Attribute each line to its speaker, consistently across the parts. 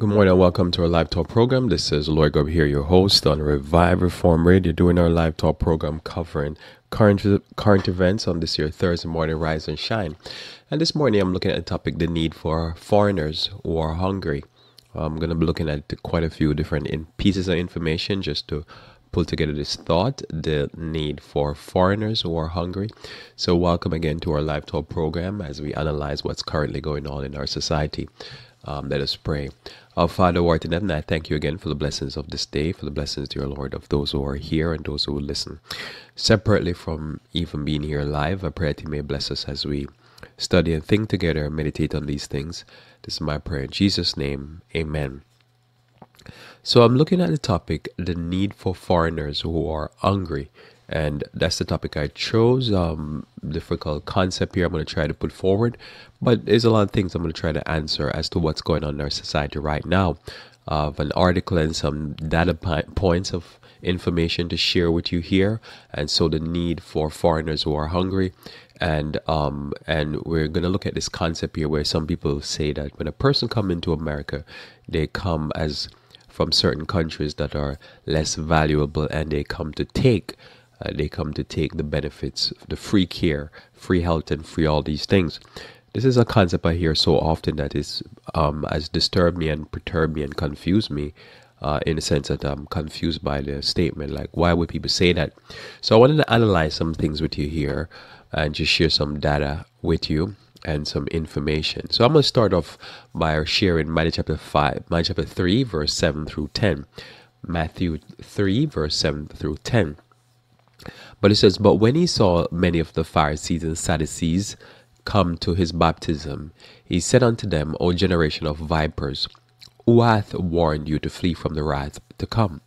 Speaker 1: Good morning and welcome to our live talk program. This is Lloyd Grubb here, your host on Revive Reform Radio, doing our live talk program covering current events on this year Thursday morning, Rise and Shine. And this morning I'm looking at the topic, the need for foreigners who are hungry. I'm going to be looking at quite a few different pieces of information just to pull together this thought, the need for foreigners who are hungry. So welcome again to our live talk program as we analyze what's currently going on in our society. Let us pray. Our Father who art in heaven, I thank you again for the blessings of this day, for the blessings, dear Lord, of those who are here and those who will listen. Separately from even being here live, I pray that you may bless us as we study and think together and meditate on these things. This is my prayer in Jesus' name. Amen. So I'm looking at the topic, the need for foreigners who are hungry. And that's the topic I chose. Difficult concept here I'm going to try to put forward. But there's a lot of things I'm going to try to answer as to what's going on in our society right now. An article and some data points of information to share with you here. And so the need for foreigners who are hungry. And we're going to look at this concept here where some people say that when a person comes into America, they come as from certain countries that are less valuable, and they come to take the benefits, the free care, free health, and free all these things. This is a concept I hear so often that is has disturbed me and perturbed me and confused me in the sense that I'm confused by the statement. Like, why would people say that? So I wanted to analyze some things with you here and just share some data with you and some information. So I'm going to start off by sharing Matthew chapter 3, verse 7 through 10. Matthew 3, verse 7 through 10. But it says, "But when he saw many of the Pharisees and Sadducees come to his baptism, he said unto them, O generation of vipers, who hath warned you to flee from the wrath to come?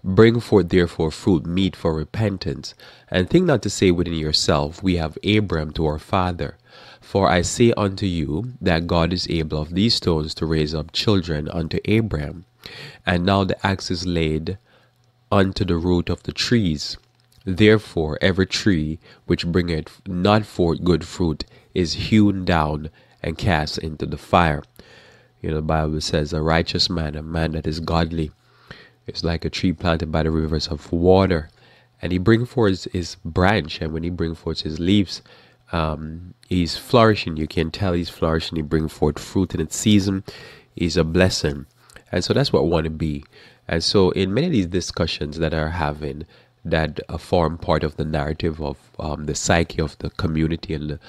Speaker 1: Bring forth therefore fruit meet for repentance, and think not to say within yourself, We have Abraham to our father. For I say unto you, that God is able of these stones to raise up children unto Abraham. And now the axe is laid unto the root of the trees. Therefore every tree which bringeth not forth good fruit is hewn down and cast into the fire." You know, the Bible says a righteous man, a man that is godly, is like a tree planted by the rivers of water. And he brings forth his branch, and when he brings forth his leaves, he's flourishing. You can tell he's flourishing. He brings forth fruit in its season. He's a blessing. And so that's what I want to be. And so in many of these discussions that are having, that form part of the narrative of the psyche of the community and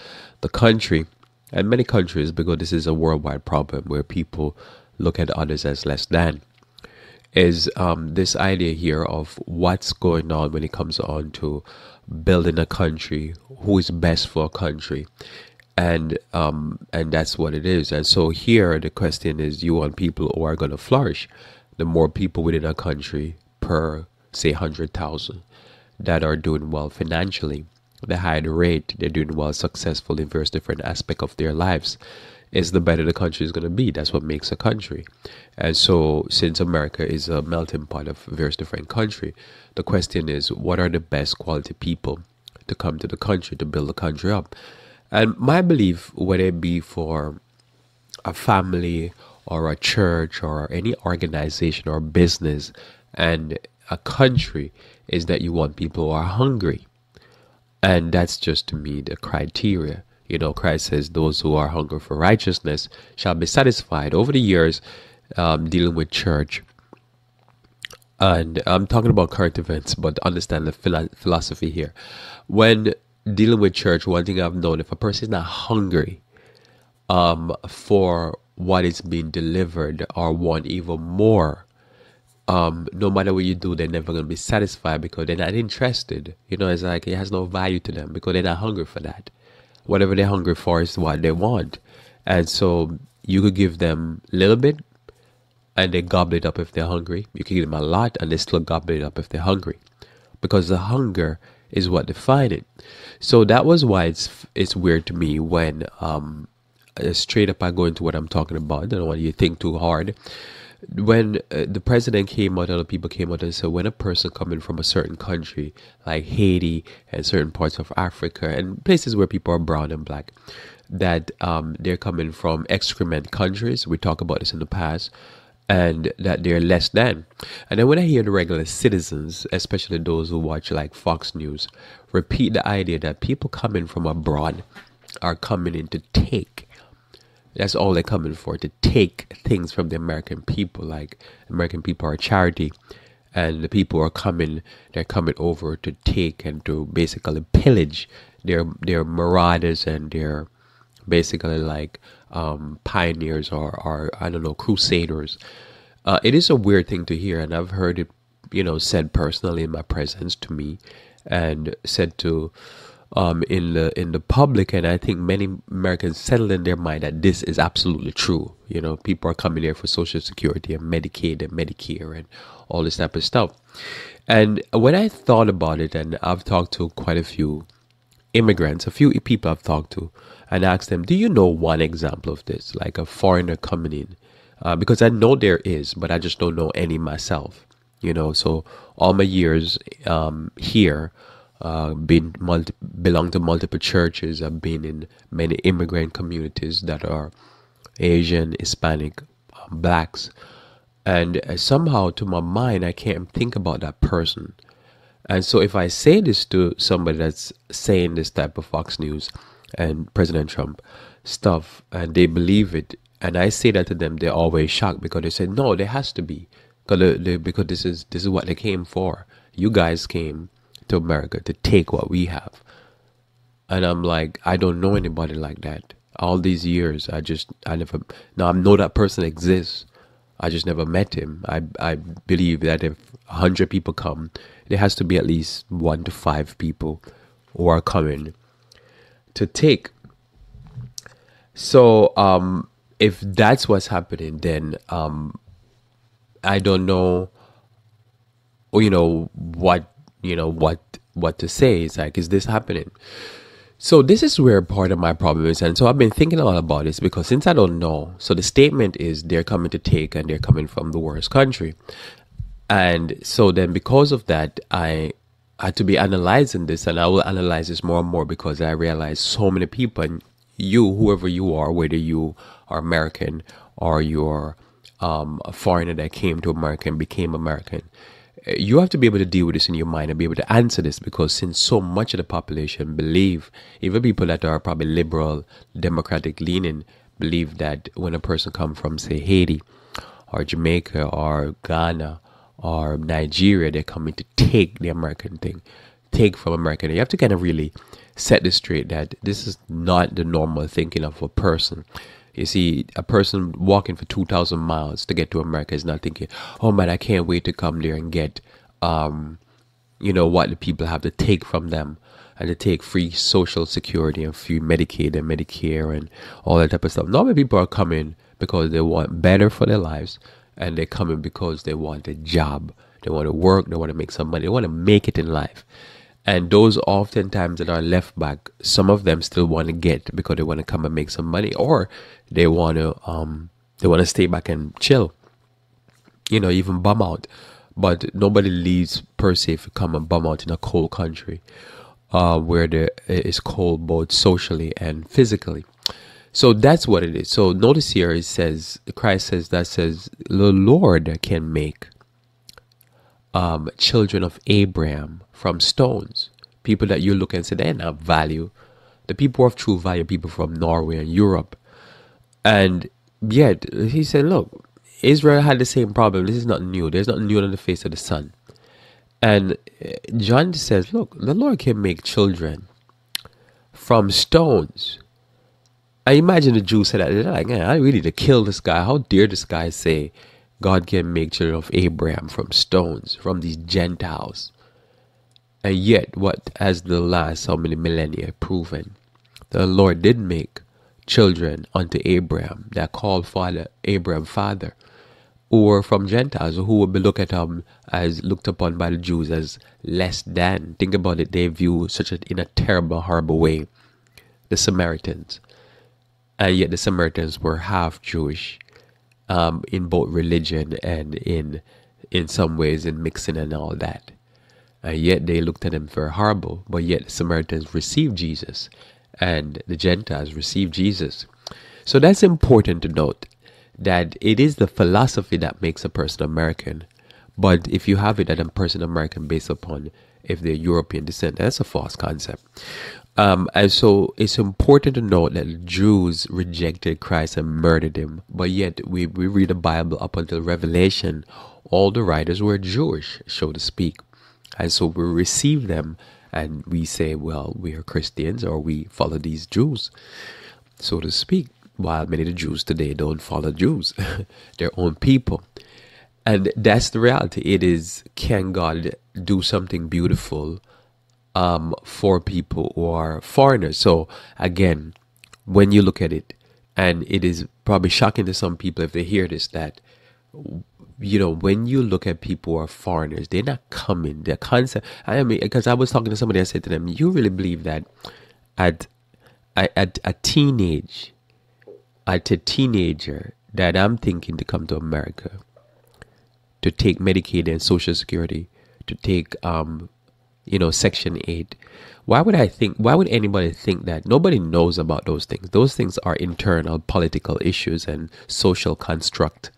Speaker 1: the country, and many countries, because this is a worldwide problem where people look at others as less than, is this idea here of what's going on when it comes on to building a country, who is best for a country, and that's what it is. And so here the question is, you want people who are going to flourish. The more people within a country per, say, 100,000 that are doing well financially, the higher the rate they're doing well, successful in various different aspects of their lives, is the better the country is going to be. That's what makes a country. And so since America is a melting pot of various different countries, the question is, what are the best quality people to come to the country to build the country up? And my belief, whether it be for a family or a church or any organization or business and a country, is that you want people who are hungry. And that's just, to me, the criteria. You know, Christ says those who are hungry for righteousness shall be satisfied. Over the years, dealing with church, and I'm talking about current events, but understand the philosophy here. When dealing with church, one thing I've known, if a person is not hungry for what is being delivered or want even more, no matter what you do, they're never going to be satisfied because they're not interested. You know, it's like it has no value to them because they're not hungry for that. Whatever they're hungry for is what they want. And so you could give them a little bit and they gobble it up if they're hungry. You can give them a lot and they still gobble it up if they're hungry, because the hunger is what defines it. So that was why it's weird to me when straight up I go into what I'm talking about. I don't want you to think too hard. When the president came out, other people came out and said, when a person coming from a certain country like Haiti and certain parts of Africa and places where people are brown and black, that they're coming from excrement countries. We talked about this in the past. and that they're less than. And then when I hear the regular citizens, especially those who watch like Fox News, repeat the idea that people coming from abroad are coming in to take. That's all they're coming for, to take things from the American people. Like American people are a charity, and the people are coming, they're coming over to take and to basically pillage. They're marauders, and they're basically like pioneers, or I don't know, crusaders. It is a weird thing to hear, and I've heard it, said personally in my presence to me, and said to in the public, and I think many Americans settle in their mind that this is absolutely true. People are coming here for Social Security and Medicaid and Medicare and all this type of stuff. And when I thought about it, and I've talked to quite a few immigrants, a few people I've talked to, and asked them, do you know one example of this, like a foreigner coming in? Because I know there is, but I just don't know any myself. So all my years here, belong to multiple churches. I've been in many immigrant communities that are Asian, Hispanic, blacks, and somehow to my mind I can't think about that person. And so if I say this to somebody that's saying this type of Fox News and President Trump stuff, and they believe it, and I say that to them, they're always shocked, because they say, no, there has to be, because this is what they came for. You guys came to America to take what we have. And I'm like, I don't know anybody like that. All these years, I know that person exists. I just never met him. I believe that if 100 people come, there has to be at least 1 to 5 people who are coming to take. So if that's what's happening, then I don't know, what to say. It's like, is this happening? So this is where part of my problem is. And so I've been thinking a lot about this, because since I don't know, so the statement is they're coming to take, and they're coming from the worst country. And so then because of that, I had to be analyzing this, and I will analyze this more and more, because I realize so many people, and you, whoever you are, whether you are American or you're a foreigner that came to America and became American, you have to be able to deal with this in your mind and be able to answer this, because since so much of the population believe, even people that are probably liberal, democratic leaning, believe that when a person comes from, say, Haiti or Jamaica or Ghana or Nigeria, they're coming to take the American thing, take from America. And you have to kind of really set this straight, that this is not the normal thinking of a person. You see, a person walking for 2,000 miles to get to America is not thinking, oh man, I can't wait to come there and get, what the people have to take from them, and to take free Social Security and free Medicaid and Medicare and all that type of stuff. Normally people are coming because they want better for their lives, and they're coming because they want a job. They want to work, they want to make some money, they want to make it in life. And those oftentimes that are left back, some of them still want to get, because they want to come and make some money, or they want to stay back and chill, even bum out. But nobody leaves per se to come and bum out in a cold country, where there is cold both socially and physically. So that's what it is. So notice here it says, Christ says, the Lord can make children of Abraham from stones. People that you look and say they have value. The people of true value, people from Norway and Europe. And yet he said, look, Israel had the same problem. This is not new. There's nothing new on the face of the sun. And John says, look, the Lord can make children from stones. I imagine the Jews said that. They're like, man, I really need to kill this guy. How dare this guy say God can make children of Abraham from stones, from these Gentiles? And yet, what has the last how many millennia proven? The Lord did make children unto Abraham, that called Abraham father, who were from Gentiles, who would be looked upon by the Jews as less than. Think about it, they view in a terrible, horrible way the Samaritans. And yet the Samaritans were half Jewish, in both religion and in some ways in mixing and all that. And yet they looked at them very horrible. But yet the Samaritans received Jesus, and the Gentiles received Jesus. So that's important to note, that it is the philosophy that makes a person American. But if you have it that a person American based upon if they're European descent, that's a false concept. And so it's important to note that the Jews rejected Christ and murdered him. But yet we read the Bible up until Revelation, all the writers were Jewish, so to speak. And so we receive them and we say, well, we are Christians or we follow these Jews, so to speak. While many of the Jews today don't follow Jews, their own people. And that's the reality. It is, can God do something beautiful for people who are foreigners? So again, when you look at it, and it is probably shocking to some people if they hear this, that, you know, when you look at people who are foreigners, they're not coming. Their concept, I mean, because I was talking to somebody, I said to them, you really believe that at a teenager that I'm thinking to come to America, to take Medicaid and Social Security, to take, Section 8. Why would anybody think that? Nobody knows about those things. Those things are internal political issues and social construct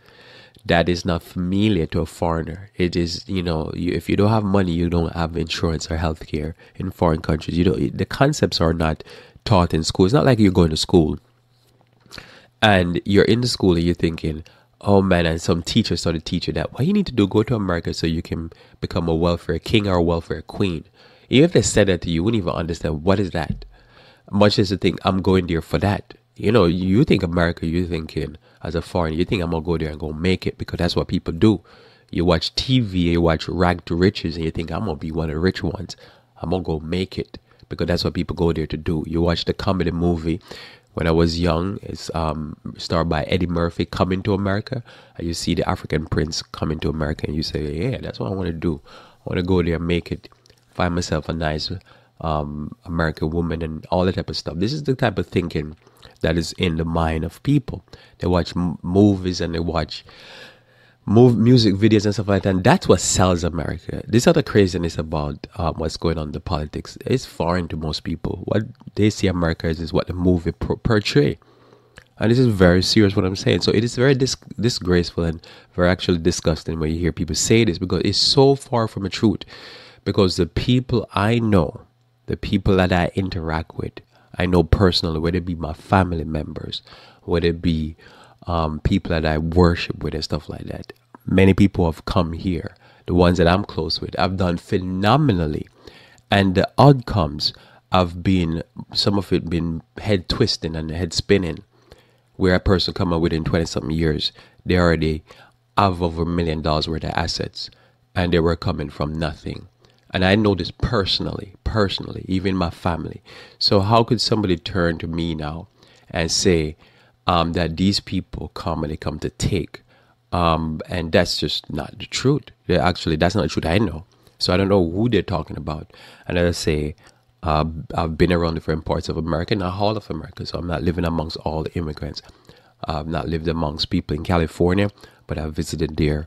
Speaker 1: that is not familiar to a foreigner. It is, if you don't have money, you don't have insurance or health care in foreign countries. The concepts are not taught in school. It's not like you're going to school and you're in the school and you're thinking, oh man, and some teacher started teaching that, what you need to do, go to America so you can become a welfare king or a welfare queen. Even if they said that to you, you wouldn't even understand what is that. Much as to think, I'm going there for that. You think America, you're thinking as a foreigner, you think I'm going to go there and go make it, because that's what people do. You watch TV, you watch Rag to Riches, and you think, I'm going to be one of the rich ones. I'm going to go make it, because that's what people go there to do. You watch the comedy movie. When I was young, it's starred by Eddie Murphy, Coming to America. And you see the African prince coming to America, and you say, yeah, that's what I want to do. I want to go there and make it, find myself a nice American woman and all that type of stuff. This is the type of thinking that is in the mind of people. They watch movies and they watch music videos and stuff like that, and that's what sells America. This other craziness about what's going on in the politics is foreign to most people. What they see America as is what the movie portray, and this is very serious what I'm saying. So it is very disgraceful and very actually disgusting when you hear people say this, because it's so far from the truth. Because the people I know, the people that I interact with, I know personally, whether it be my family members, whether it be people that I worship with and stuff like that. Many people have come here. The ones that I'm close with have done phenomenally. And the outcomes have been, some of it been head twisting and head spinning, where a person come up within 20-something years, they already have over $1 million worth of assets, and they were coming from nothing. And I know this personally, even my family. So how could somebody turn to me now and say that these people come and they come to take? And that's just not the truth. Actually, that's not the truth I know. So I don't know who they're talking about. And as I say, I've been around different parts of America, not all of America. So I'm not living amongst all the immigrants. I've not lived amongst people in California, but I've visited there,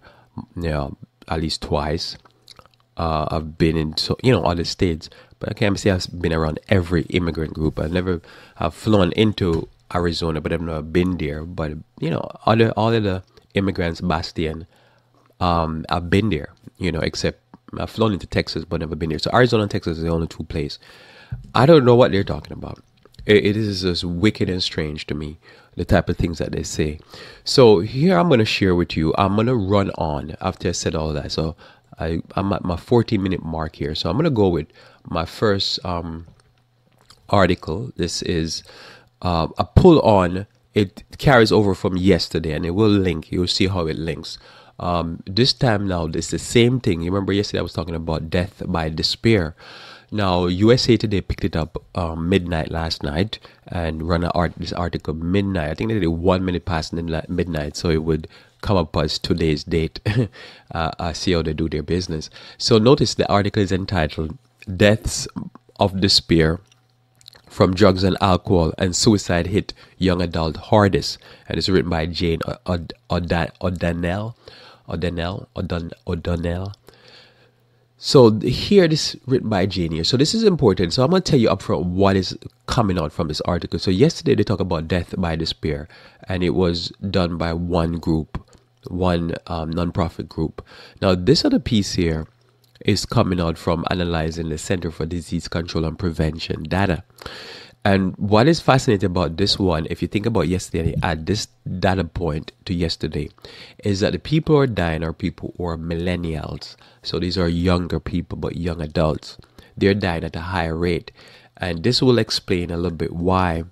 Speaker 1: at least twice. I've been in other states, but I can't say I've been around every immigrant group. I've flown into Arizona, but I've never been there. But all of the immigrants bastion, I've been there. Except I've flown into Texas, but never been there. So Arizona and Texas is the only two places. I don't know what they're talking about. It is just wicked and strange to me, the type of things that they say. So here I'm going to share with you. I'm going to run on after I said all that. So I'm at my 14-minute mark here. So I'm going to go with my first article. This is a pull on. It carries over from yesterday, and it will link. You'll see how it links. This time now, it's the same thing. You remember yesterday I was talking about death by despair. Now, USA Today picked it up midnight last night and run this article midnight. I think they did 1 minute past midnight, so it would come up as today's date. See how they do their business. So notice the article is entitled "Deaths of Despair from Drugs and Alcohol and Suicide Hit Young Adult Hardest," and it's written by Jane O'Donnell. So here, this written by Janie. So this is important. So I'm going to tell you upfront what is coming out from this article. So yesterday they talked about death by despair, and it was done by one group, one nonprofit group. Now this other piece here is coming out from analyzing the Center for Disease Control and Prevention data. And what is fascinating about this one, if you think about yesterday, add this data point to yesterday, is that the people who are dying are people who are millennials. So these are younger people, but young adults. They're dying at a higher rate. And this will explain a little bit why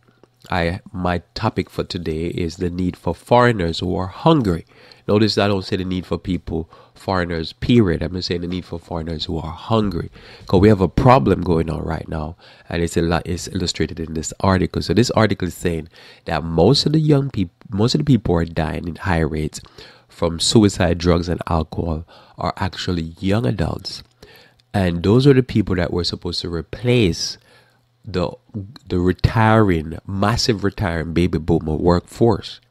Speaker 1: my topic for today is the need for foreigners who are hungry. Notice I don't say the need for foreigners, period. I'm just saying the need for foreigners who are hungry. Because we have a problem going on right now, and it's illustrated in this article. So this article is saying that most of the people who are dying in high rates from suicide, drugs, and alcohol are actually young adults. And those are the people that were supposed to replace the massive retiring baby boomer workforce.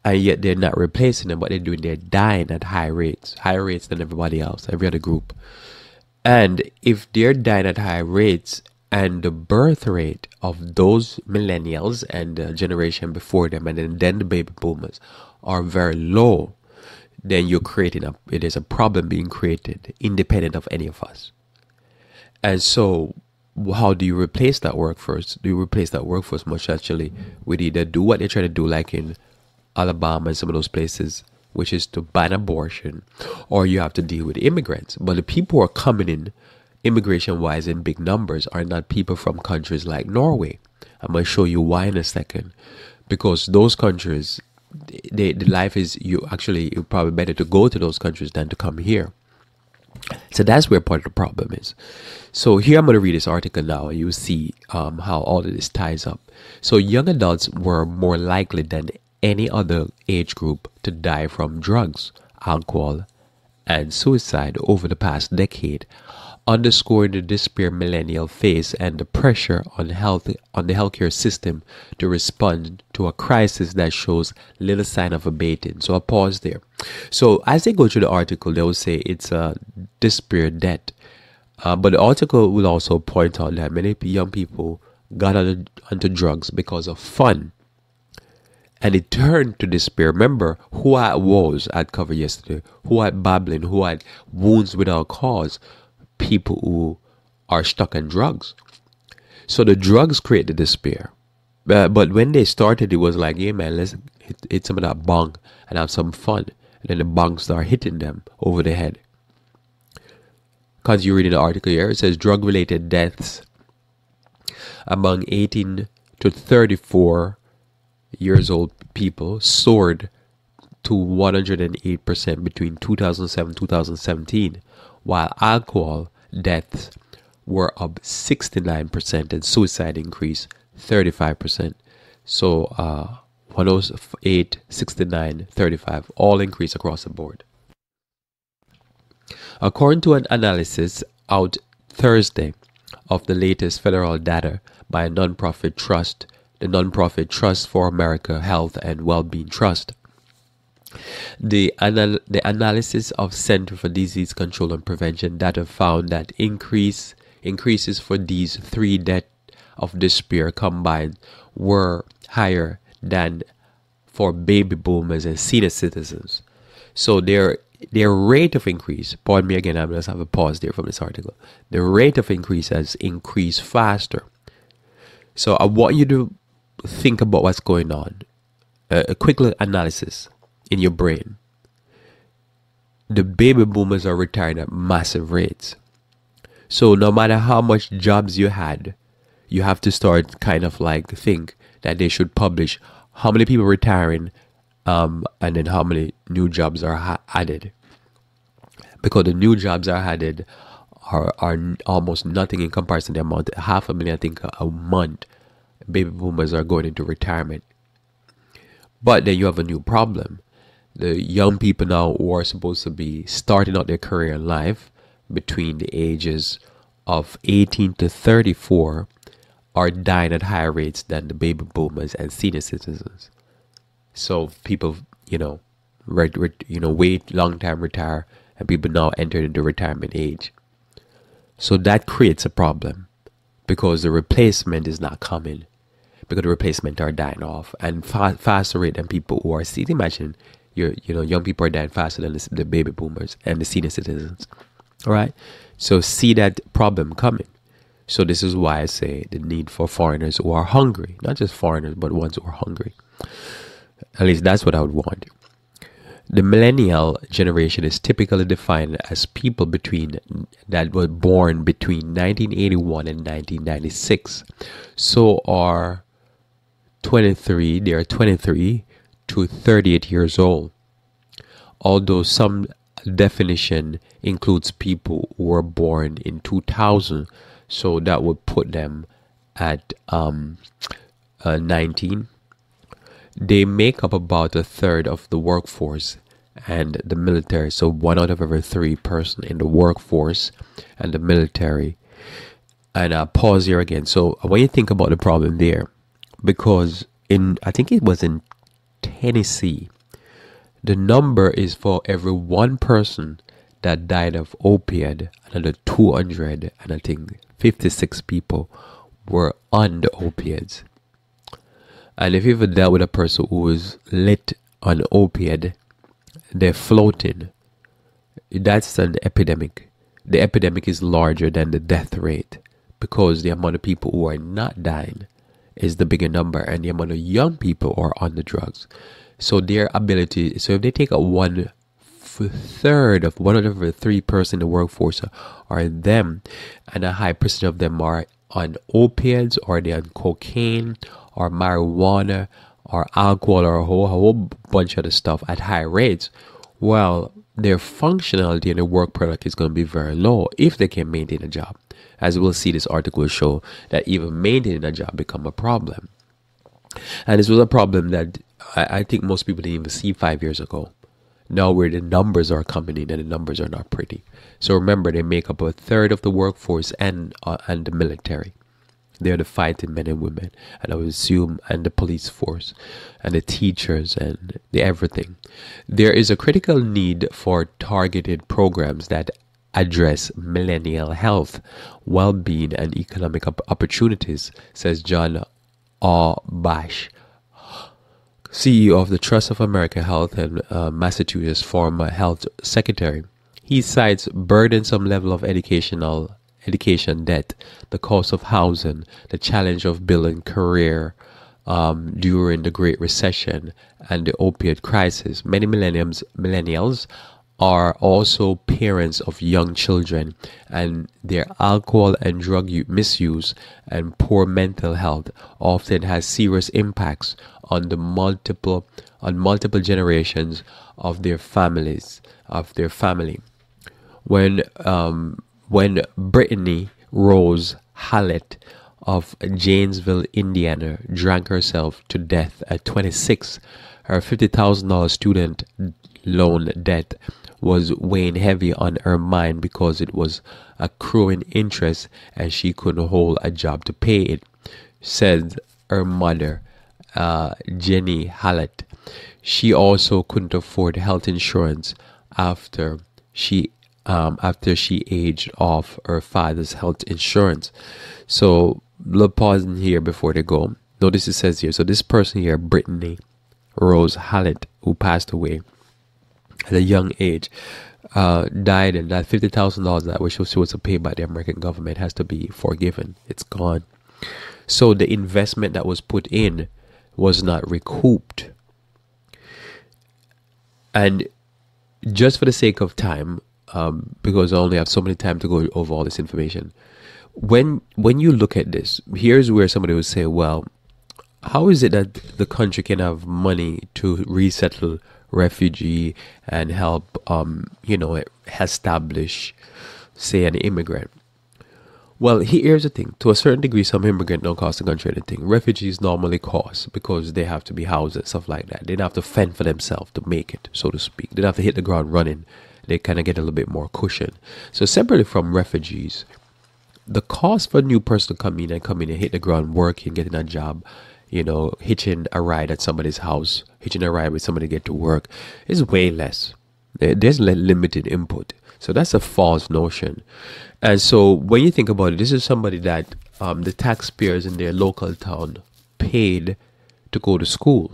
Speaker 1: And yet they're not replacing them. What they're doing, they're dying at higher rates than everybody else, every other group. And if they're dying at high rates, and the birth rate of those millennials and the generation before them, and then the baby boomers are very low, then you're it is a problem being created independent of any of us. And so how do you replace that workforce? Do you replace that workforce much actually with either do what they're trying to do, like in Alabama and some of those places, which is to ban abortion, or you have to deal with immigrants. But the people who are coming in, immigration-wise, in big numbers, are not people from countries like Norway. I'm going to show you why in a second. Because those countries, the life is, you're probably better to go to those countries than to come here. So that's where part of the problem is. So here I'm going to read this article now, and you'll see how all of this ties up. So young adults were more likely than any other age group to die from drugs, alcohol, and suicide over the past decade, underscoring the despair millennial face and the pressure on the healthcare system to respond to a crisis that shows little sign of abating. So I'll pause there. So as they go through the article, they will say it's a despair debt. But the article will also point out that many young people got onto drugs because of fun. And it turned to despair. Remember who had woes I'd covered yesterday, who had babbling, who had wounds without cause. People who are stuck in drugs. So the drugs create the despair. But when they started, it was like, yeah, man, let's hit some of that bong and have some fun. And then the bongs start hitting them over the head. Because you read in the article here, it says drug-related deaths among 18 to 34 years old people soared to 108% between 2007 and 2017, while alcohol deaths were up 69% and suicide increased 35%. So 108, 69, 35, all increase across the board. According to an analysis out Thursday of the latest federal data by a nonprofit trust, the Nonprofit Trust for America Health and Wellbeing Trust, the analysis of Center for Disease Control and Prevention data found that increases for these three deaths of despair combined were higher than for baby boomers and senior citizens. So their rate of increase, pardon me again, I'm going to have a pause there from this article. The rate of increase has increased faster. So I want you to think about what's going on. A quick analysis in your brain. The baby boomers are retiring at massive rates. So no matter how much jobs you had, you have to start kind of like think that they should publish how many people retiring and then how many new jobs are added. Because the new jobs are added are almost nothing in comparison to the amount. 500,000, I think, a month baby boomers are going into retirement. But then you have a new problem. The young people now who are supposed to be starting out their career in life between the ages of 18 to 34 are dying at higher rates than the baby boomers and senior citizens. So people, wait long time retire, and people now enter into retirement age. So that creates a problem because the replacement is not coming, because the replacement are dying off and faster rate than people who are still. Imagine young people are dying faster than the baby boomers and the senior citizens. All right, so see that problem coming. So this is why I say the need for foreigners who are hungry, not just foreigners, but ones who are hungry. At least that's what I would want. The millennial generation is typically defined as people that were born between 1981 and 1996. So are 23 to 38 years old. Although some definition includes people who were born in 2000, so that would put them at 19. They make up about a third of the workforce and the military. So 1 out of every 3 person in the workforce and the military. And I'll pause here again. So when you think about the problem there, because I think it was in Tennessee, the number is for every 1 person that died of opioid, another 200, and I think 56 people were on the opiates. And if you ever dealt with a person who was lit on opiate, they're floating. That's an epidemic. The epidemic is larger than the death rate because the amount of people who are not dying is the bigger number, and the amount of young people who are on the drugs. So their ability, so if they take a 1/3 of 1 out of every 3 person in the workforce are them, and a high percentage of them are on opiates, or they're on cocaine, or marijuana, or alcohol, or a whole bunch of other stuff at high rates, well, their functionality in the work product is going to be very low if they can maintain a job. As we'll see, this article will show that even maintaining a job become a problem. And this was a problem that I think most people didn't even see 5 years ago. Now where the numbers are coming in, and the numbers are not pretty. So remember, they make up a third of the workforce and the military. They're the fighting men and women, and I would assume, and the police force, and the teachers, and the everything. There is a critical need for targeted programs that address millennial health, well-being, and economic opportunities, says John Bash, CEO of the Trust of America Health and Massachusetts former health secretary. He cites burdensome level of education debt, the cost of housing, the challenge of building career during the Great Recession, and the opioid crisis. Many millennials are also parents of young children, and their alcohol and drug misuse and poor mental health often has serious impacts on the multiple generations of their family. When Brittany Rose Hallett of Janesville, Indiana, drank herself to death at 26, her $50,000 student loan debt was weighing heavy on her mind because it was accruing interest and she couldn't hold a job to pay it, said her mother, Jenny Hallett. She also couldn't afford health insurance after she aged off her father's health insurance. So, little pause in here before they go. Notice it says here, so this person here, Brittany Rose Hallett, who passed away at a young age, died, and that $50,000 that was supposed to pay by the American government has to be forgiven. It's gone. So the investment that was put in was not recouped. And just for the sake of time, because I only have so many time to go over all this information, when you look at this, here's where somebody would say, well, how is it that the country can have money to resettle refugee and help establish, say, an immigrant? Well, here's the thing. To a certain degree, some immigrant don't cost the country anything. Refugees normally cost because they have to be housed and stuff like that. They don't have to fend for themselves to make it, so to speak. They don't have to hit the ground running. They kind of get a little bit more cushion. So separately from refugees, the cost for a new person to come in and hit the ground working, getting a job, hitching a ride at somebody's house, hitching a ride with somebody to get to work is way less. There's limited input. So that's a false notion. And so when you think about it, this is somebody that the taxpayers in their local town paid to go to school.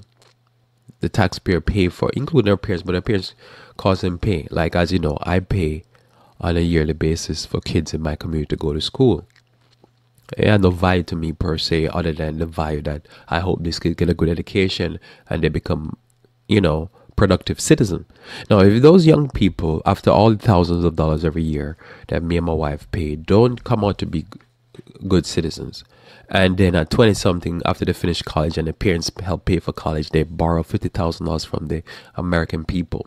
Speaker 1: The taxpayer pay for, including their parents, but their parents cause them pay. Like, as you know, I pay on a yearly basis for kids in my community to go to school. It had no value to me per se, other than the value that I hope this kid get a good education and they become, productive citizen. Now, if those young people, after all the thousands of dollars every year that me and my wife pay, don't come out to be good citizens, and then at 20 something, after they finish college and their parents help pay for college, they borrow $50,000 from the American people.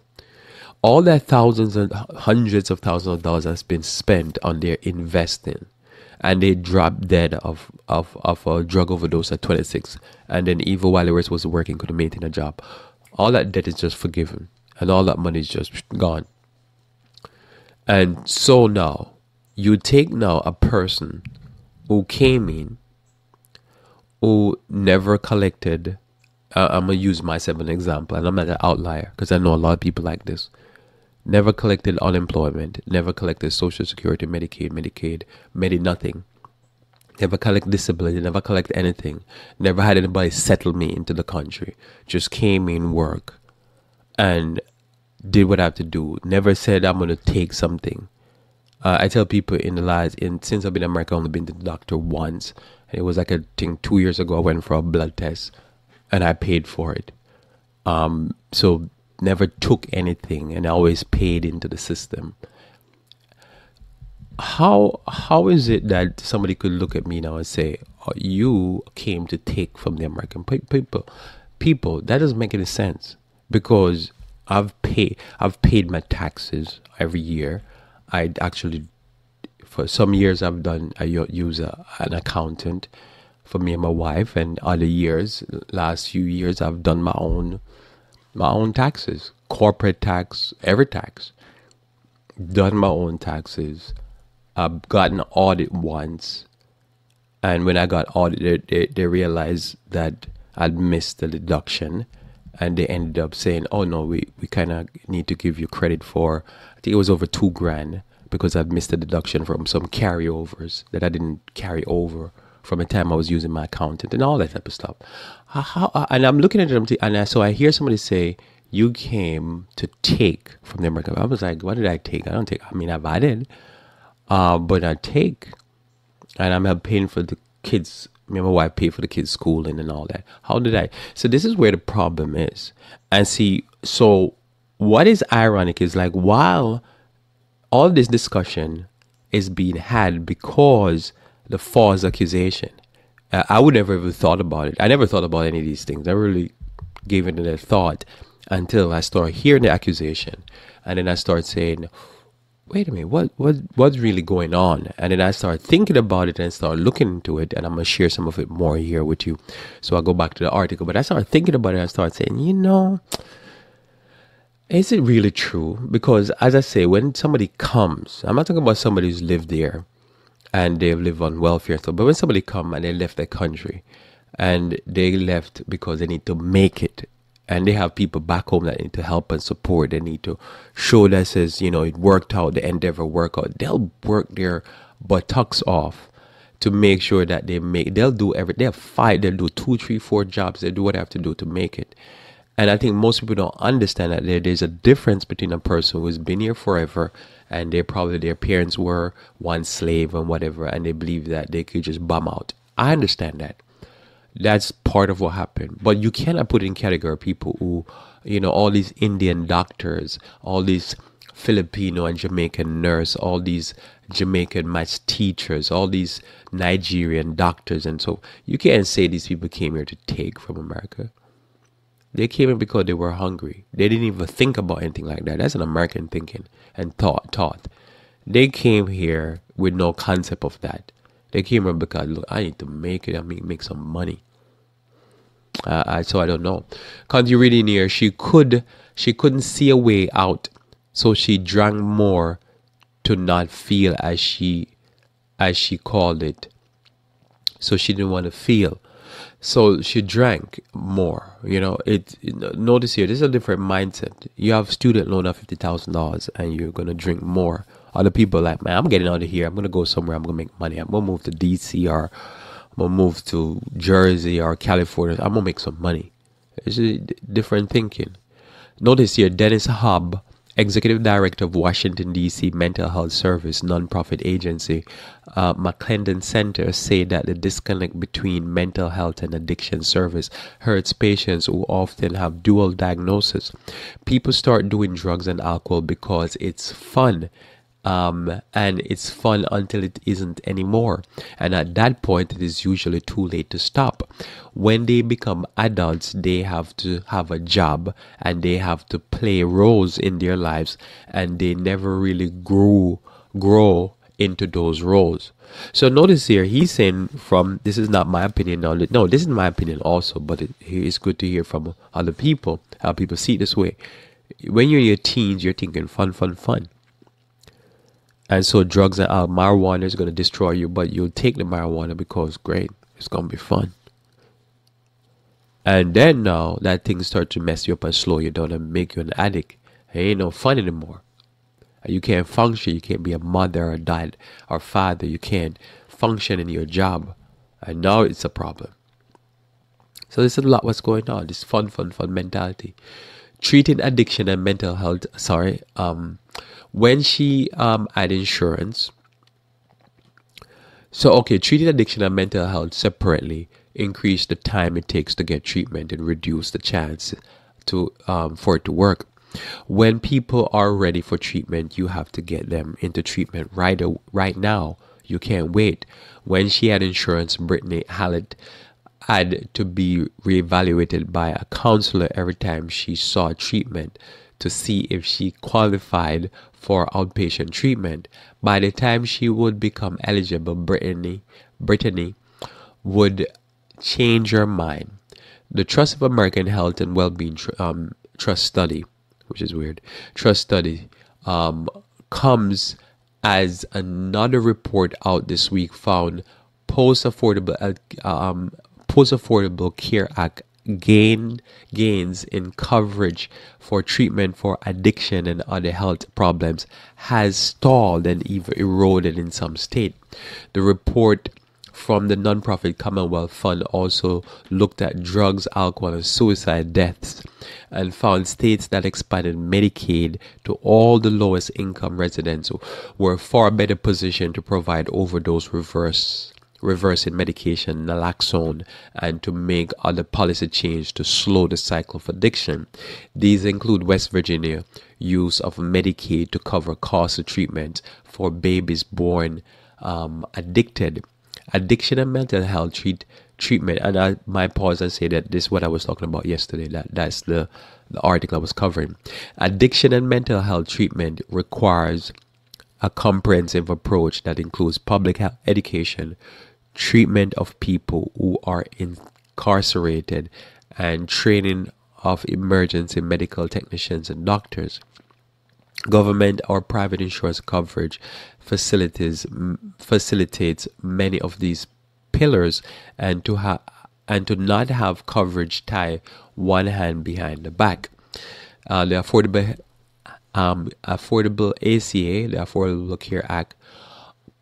Speaker 1: All that thousands and hundreds of thousands of dollars has been spent on their investing, and they drop dead of a drug overdose at 26, and then even while they were supposed to working could maintain a job. All that debt is just forgiven, and all that money is just gone. And so now you take now a person who came in, who never collected. I'm gonna use myself as an example, and I'm not an outlier because I know a lot of people like this. Never collected unemployment, never collected Social Security, Medicaid, nothing. Never collect disability, never collect anything. Never had anybody settle me into the country. Just came in, work, and did what I have to do. Never said I'm gonna take something. I tell people since I've been in America, I've only been to the doctor once. And it was like, I think 2 years ago, I went for a blood test and I paid for it. So never took anything, and I always paid into the system. How is it that somebody could look at me now and say, oh, you came to take from the American people? That doesn't make any sense, because I've paid my taxes every year. I actually, for some years, I use an accountant for me and my wife, and other years, last few years, I've done my own taxes, corporate tax, every tax, done my own taxes. I've gotten an audit once, and when I got audited, they realized that I'd missed the deduction, and they ended up saying, oh no, we kind of need to give you credit for, I think it was over $2,000, because I've missed the deduction from some carryovers that I didn't carry over from the time I was using my accountant and all that type of stuff. And I'm looking at them, so I hear somebody say, you came to take from the American. I was like, what did I take? I don't take. I mean, I've added, but I take, and I'm paying for the kids. Me and my wife pay for the kids' schooling and all that. How did I? So this is where the problem is. And see, so what is ironic is, like, while all this discussion is being had because the false accusation, I would never have thought about it. I never thought about any of these things. I really gave it a thought until I started hearing the accusation, and then I started saying, wait a minute, what's really going on? And then I started thinking about it and started looking into it, and I'm going to share some of it more here with you. So I'll go back to the article, but I started thinking about it and I started saying, is it really true? Because as I say, when somebody comes, I'm not talking about somebody who's lived there and they've lived on welfare stuff, but when somebody come and they left their country and they left because they need to make it, and they have people back home that need to help and support, they need to show that says, it worked out, the endeavor worked out, they'll work their buttocks off to make sure that they'll fight, they'll do 2, 3, 4 jobs, they'll do what they have to do to make it. And I think most people don't understand that there's a difference between a person who's been here forever, and their parents were one slave and whatever, and they believe that they could just bum out. I understand that. That's part of what happened. But you cannot put in category of people who, all these Indian doctors, all these Filipino and Jamaican nurse, all these Jamaican math teachers, all these Nigerian doctors. And so you can't say these people came here to take from America. They came in because they were hungry. They didn't even think about anything like that. That's an American thinking and thought. They came here with no concept of that. They came here because, look, I need to make it. I mean, make some money. So I don't know. Because you read in here, she couldn't see a way out, so she drank more to not feel, as she called it. So she didn't want to feel. So she drank more. Notice here, this is a different mindset. You have student loan of $50,000 and you're gonna drink more. Other people like, man, I'm getting out of here. I'm gonna go somewhere. I'm gonna make money. I'm gonna move to DC, or I'm gonna move to Jersey or California. I'm gonna make some money. It's a different thinking. Notice here, Dennis Hubb, Executive Director of Washington, D.C. Mental Health Service nonprofit agency, McClendon Center, say that the disconnect between mental health and addiction service hurts patients who often have dual diagnosis. People start doing drugs and alcohol because it's fun. And it's fun until it isn't anymore. And at that point, it is usually too late to stop. When they become adults, they have to have a job and they have to play roles in their lives, and they never really grow into those roles. So notice here, he's saying this is not my opinion. No, this is my opinion also, but it's good to hear from other people, how people see it this way. When you're in your teens, you're thinking fun. And so drugs and marijuana is going to destroy you, but you'll take the marijuana because, great, it's going to be fun. And then now that things start to mess you up and slow you down and make you an addict. It ain't no fun anymore. You can't function. You can't be a mother or dad or father. You can't function in your job. And now it's a problem. So there's a lot what's going on. This fun mentality. Treating addiction and mental health, when she had insurance. So, okay, treating addiction and mental health separately increase the time it takes to get treatment and reduce the chance for it to work. When people are ready for treatment, you have to get them into treatment right now. You can't wait. When she had insurance, Brittany Hallett had to be reevaluated by a counselor every time she saw treatment to see if she qualified for outpatient treatment. By the time she would become eligible, Brittany would change her mind. The Trust of American Health and Wellbeing Trust Study, which is weird, Trust Study, comes as another report out this week found Post-Affordable Care Act gains in coverage for treatment for addiction and other health problems has stalled and even eroded in some states. The report from the nonprofit Commonwealth Fund also looked at drugs, alcohol, and suicide deaths and found states that expanded Medicaid to all the lowest income residents were far better positioned to provide overdose reversing medication, naloxone, and to make other policy change to slow the cycle of addiction. These include West Virginia use of Medicaid to cover costs of treatment for babies born addicted. Addiction and mental health treatment, and I might pause and say that this is what I was talking about yesterday. That's the article I was covering. Addiction and mental health treatment requires a comprehensive approach that includes public health education, treatment of people who are incarcerated, and training of emergency medical technicians and doctors. Government or private insurance coverage facilitates many of these pillars, and to not have coverage tie one hand behind the back. The Affordable ACA, the Affordable Care Act,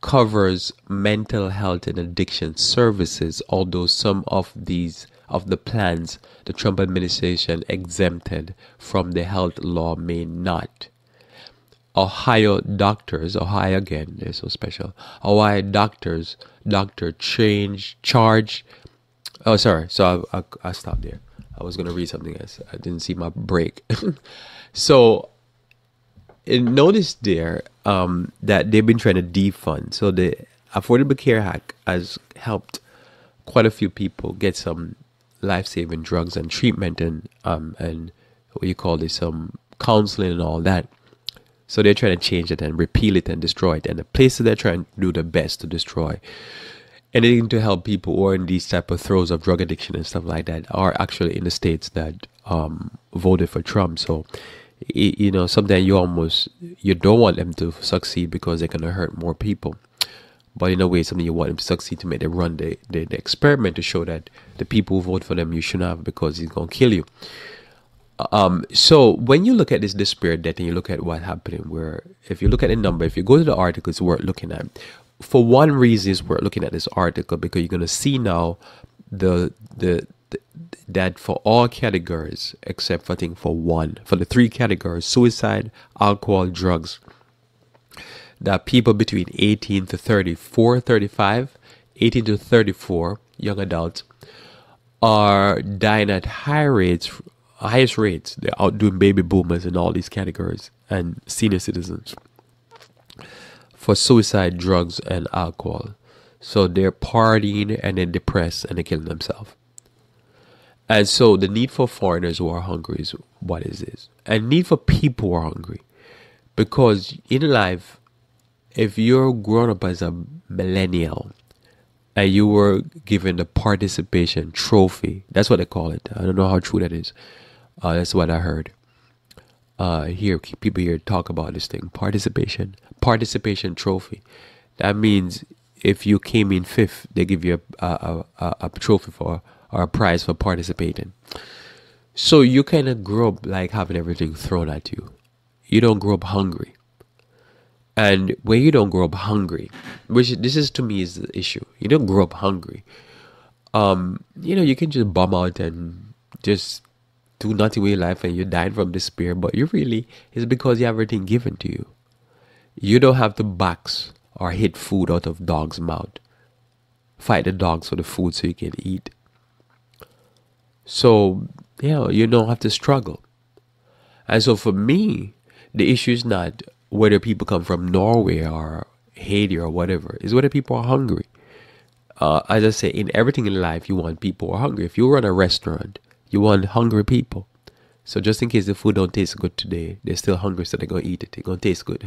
Speaker 1: covers mental health and addiction services, although some of the plans the Trump administration exempted from the health law may not. Ohio doctors, Ohio again, they're so special. Ohio doctors charge. Oh, sorry. So I stopped there. I was going to read something else. I didn't see my break. So notice there that they've been trying to defund. So the Affordable Care Act has helped quite a few people get some life-saving drugs and treatment and what you call this, counseling and all that. So they're trying to change it and repeal it and destroy it. And the places they're trying to do the best to destroy anything to help people who are in these type of throes of drug addiction and stuff like that are actually in the states that voted for Trump. So, sometimes you don't want them to succeed because they're going to hurt more people. but in a way, something you want them to succeed, to make them run the experiment to show that the people who vote for them you shouldn't have, because he's going to kill you. So when you look at this despair death and you look at what's happening, where if you look at the number, if you go to the article, it's worth looking at. For one reason, it's worth looking at this article because you're going to see now that for all categories except for, I think, for the three categories: suicide, alcohol, drugs, that people between 18 to 34, 35, 18 to 34 young adults are dying at highest rates. They're outdoing baby boomers in all these categories and senior citizens for suicide, drugs, and alcohol. So they're partying and they're depressed and they're killing themselves. And so the need for foreigners who are hungry is what is this. And need for people who are hungry. Because in life, if you're grown up as a millennial and you were given the participation trophy, that's what they call it. I don't know how true that is. That's what I heard. People here talk about this thing, participation trophy. That means if you came in fifth, they give you a trophy for, or a prize for participating. So you kind of grow up like having everything thrown at you. You don't grow up hungry. And when you don't grow up hungry, which this is to me is the issue, you don't grow up hungry. You can just bum out and just do nothing with your life and you died from despair, but it's because you have everything given to you. You don't have to box or hit food out of dog's mouth. Fight the dogs for the food so you can eat. So, you don't have to struggle. And so for me, the issue is not whether people come from Norway or Haiti or whatever. It's whether people are hungry. As I say, in everything in life, you want people who are hungry. If you run a restaurant, you want hungry people. So just in case the food don't taste good today, they're still hungry, so they're going to eat it. It's going to taste good.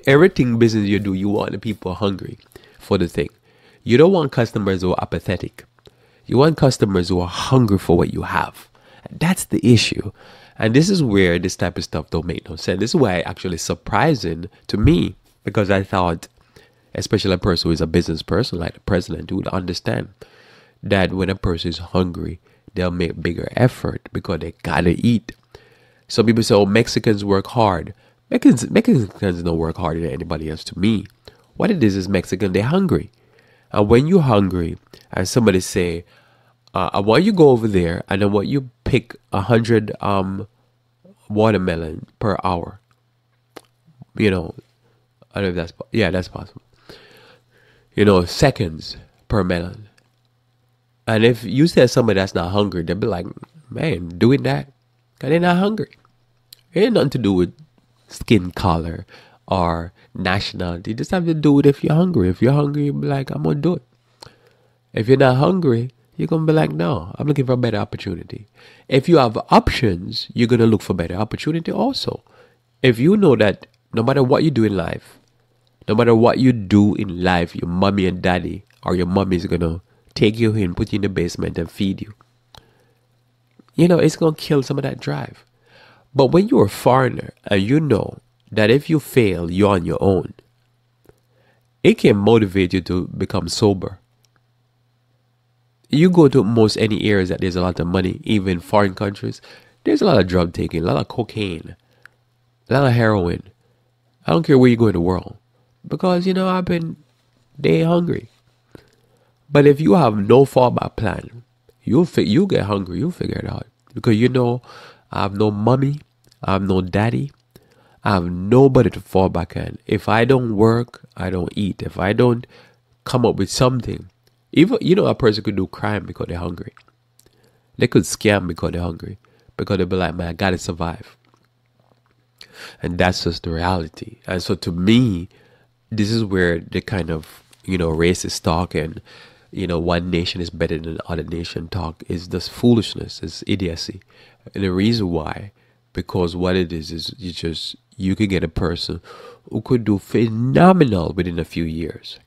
Speaker 1: Everything business you do, you want the people hungry for the thing. You don't want customers who are apathetic. You want customers who are hungry for what you have. That's the issue. And this is where this type of stuff don't make no sense. This is why actually surprising to me, because I thought, especially a person who is a business person like the president, would understand that when a person is hungry, they'll make bigger effort because they gotta eat. Some people say, Mexicans work hard. Mexicans don't work harder than anybody else to me. What it is Mexican, they're hungry. And when you're hungry and somebody say, I want you to go over there and I want you pick 100 watermelon per hour. I don't know if that's possible. Seconds per melon. And if you say somebody that's not hungry, they'll be like, man, doing that. Because they're not hungry. It ain't nothing to do with skin color or nationality. It just have to do with if you're hungry. If you're hungry, you'll be like, I'm going to do it. If you're not hungry, you're going to be like, no, I'm looking for a better opportunity. If you have options, you're going to look for better opportunity also. If you know that no matter what you do in life, your mommy and daddy or your mommy is going to take you in, put you in the basement and feed you. It's going to kill some of that drive. But when you're a foreigner and you know that if you fail, you're on your own, it can motivate you to become sober. You go to most any areas that there's a lot of money, even foreign countries, there's a lot of drug taking, a lot of cocaine, a lot of heroin. I don't care where you go in the world. Because, they hungry. But if you have no fallback plan, you get hungry, you'll figure it out. Because I have no mommy, I have no daddy, I have nobody to fall back on. If I don't work, I don't eat. If I don't come up with something, even a person could do crime because they're hungry. They could scam because they're hungry. Because they'll be like, man, I gotta survive. And that's just the reality. And so to me, this is where the kind of, racist talk and, one nation is better than the other nation talk is this foolishness, it's idiocy. And the reason why, because what it is you could get a person who could do phenomenal within a few years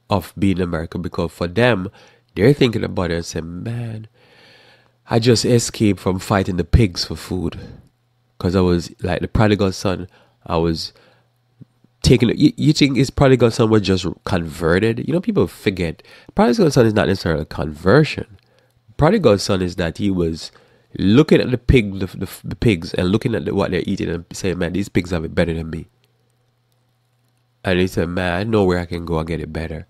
Speaker 1: of being American, because for them, they're thinking about it and saying, man, I just escaped from fighting the pigs for food. Because I was like the prodigal son, I was taking it. You think his prodigal son was just converted? You know, people forget. Prodigal son is not necessarily a conversion. Prodigal son is that he was looking at the pigs and looking at what they're eating and saying, man, these pigs have it better than me. And he said, man, I know where I can go and get it better.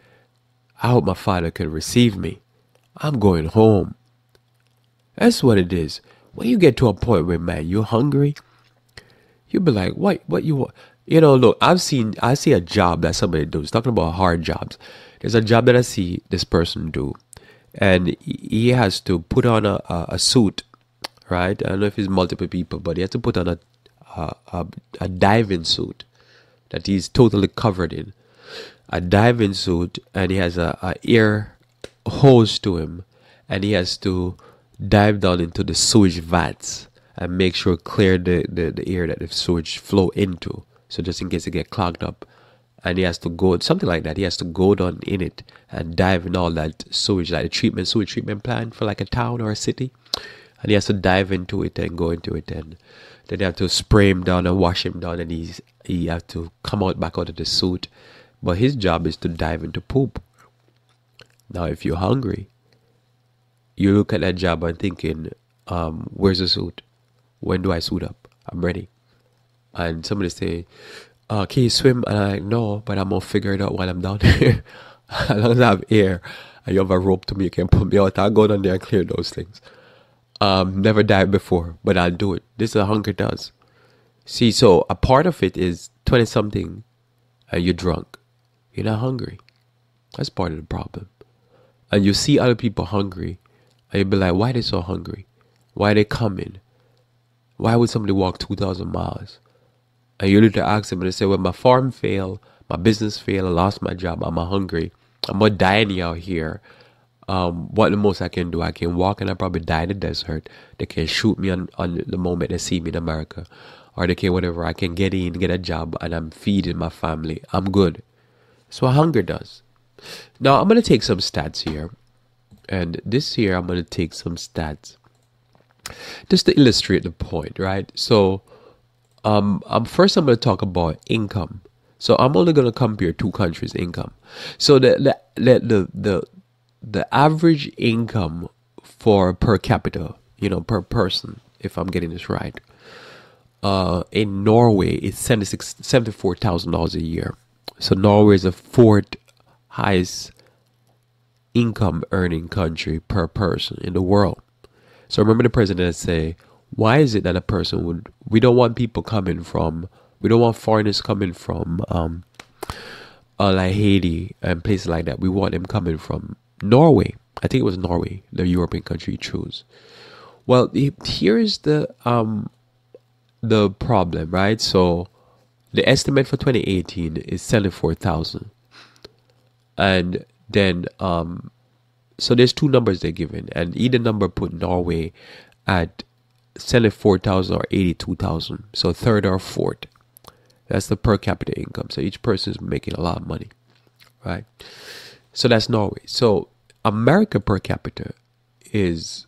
Speaker 1: I hope my father can receive me. I'm going home. That's what it is. When you get to a point where, man, you're hungry, you'll be like, what you want? You know, look, I see a job that somebody does. Talking about hard jobs. There's a job that I see this person do. And he has to put on a suit, right? I don't know if it's multiple people, but he has to put on a diving suit that he's totally covered in. A diving suit, and he has a air hose to him, and he has to dive down into the sewage vats and make sure clear the air that the sewage flow into. So just in case it get clogged up. And he has to go, something like that. He has to go down in it and dive in all that sewage, like a sewage treatment plant for like a town or a city. And he has to dive into it and go into it. And then they have to spray him down and wash him down. And he has to come back out of the suit. But his job is to dive into poop. Now, if you're hungry, you look at that job and thinking, where's the suit? When do I suit up? I'm ready. And somebody say, can you swim? And I'm like, no, but I'm going to figure it out while I'm down here. As long as I have air and you have a rope to me, you can pull me out. I'll go down there and clear those things. Never dived before, but I'll do it. This is what hunger does. See, so a part of it is 20-something and you're drunk. You're not hungry. That's part of the problem. And you see other people hungry and you be like, why are they so hungry? Why are they coming? Why would somebody walk 2,000 miles? And you need to ask them and they say, well, my farm failed, my business failed, I lost my job, I'm hungry. I'm going to die anyhow here. What the most I can do? I can walk and I probably die in the desert. They can shoot me on the moment they see me in America. Or they can whatever. I can get in, get a job, and I'm feeding my family. I'm good. That's what hunger does. Now, I'm going to take some stats here. And this year, I'm going to take some stats just to illustrate the point, right? So, first I'm going to talk about income. So I'm only going to compare two countries' income. So the average income for per capita, per person, if I'm getting this right, in Norway is $74,000 a year. So Norway is the fourth highest income earning country per person in the world. So remember the president say, why is it that a person we don't want foreigners coming from like Haiti and places like that. We want them coming from Norway. I think it was Norway, the European country he chose. Well, here is the problem, right? So the estimate for 2018 is 74,000. And then, so there's two numbers they're given, and either number put Norway at 74,000 or 82,000. So third or fourth. That's the per capita income. So each person is making a lot of money, right? So that's Norway. So America per capita is